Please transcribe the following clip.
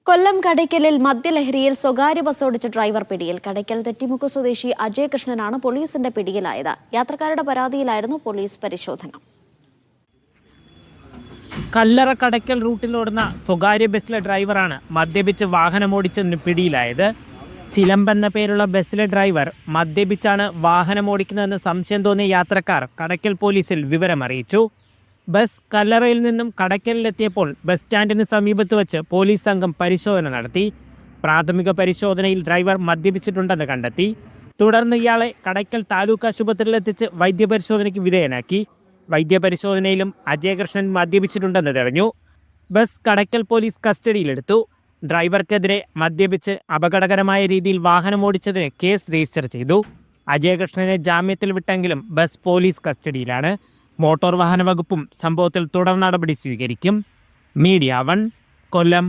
കൊല്ലം കടയ്ക്കലിൽ മദ്യലഹരിയിൽ സ്വകാര്യ ബസ് ഓടിച്ച ഡ്രൈവർ പിടിയിൽ. കടയ്ക്കൽ തെറ്റിമുക്ക് സ്വദേശി അജയ് കൃഷ്ണനാണ് പോലീസിന്റെ പിടിയിലായത്. യാത്രക്കാരുടെ പരാതിയിലായിരുന്നു പോലീസ് പരിശോധന. കല്ലറ കടയ്ക്കൽ റൂട്ടിലോടുന്ന സ്വകാര്യ ബസ്സിലെ ഡ്രൈവറാണ് മദ്യപിച്ച് വാഹനമോടിച്ചതിന് പിടിയിലായത്. ചിലമ്പെന്ന പേരുള്ള ബസ്സിലെ ഡ്രൈവർ മദ്യപിച്ചാണ് വാഹനമോടിക്കുന്നതെന്ന് സംശയം തോന്നിയ യാത്രക്കാർ കടയ്ക്കൽ പോലീസിൽ വിവരമറിയിച്ചു. ബസ് കല്ലറയിൽ നിന്നും കടയ്ക്കലിലെത്തിയപ്പോൾ ബസ് സ്റ്റാൻഡിന് സമീപത്ത് വെച്ച് പോലീസ് സംഘം പരിശോധന നടത്തി. പ്രാഥമിക പരിശോധനയിൽ ഡ്രൈവർ മദ്യപിച്ചിട്ടുണ്ടെന്ന് കണ്ടെത്തി. തുടർന്ന് ഇയാളെ കടയ്ക്കൽ താലൂക്ക് ആശുപത്രിയിലെത്തിച്ച് വൈദ്യപരിശോധനയ്ക്ക് വിധേയനാക്കി. വൈദ്യപരിശോധനയിലും അജയകൃഷ്ണൻ മദ്യപിച്ചിട്ടുണ്ടെന്ന് തെളിഞ്ഞു. ബസ് കടയ്ക്കൽ പോലീസ് കസ്റ്റഡിയിലെടുത്തു. ഡ്രൈവർക്കെതിരെ മദ്യപിച്ച് അപകടകരമായ രീതിയിൽ വാഹനമോടിച്ചതിന് കേസ് രജിസ്റ്റർ ചെയ്തു. അജയകൃഷ്ണനെ ജാമ്യത്തിൽ വിട്ടെങ്കിലും ബസ് പോലീസ് കസ്റ്റഡിയിലാണ്. മോട്ടോർ വാഹന വകുപ്പും സംഭവത്തിൽ തുടർ നടപടി സ്വീകരിക്കും. മീഡിയ 1 കൊല്ലം.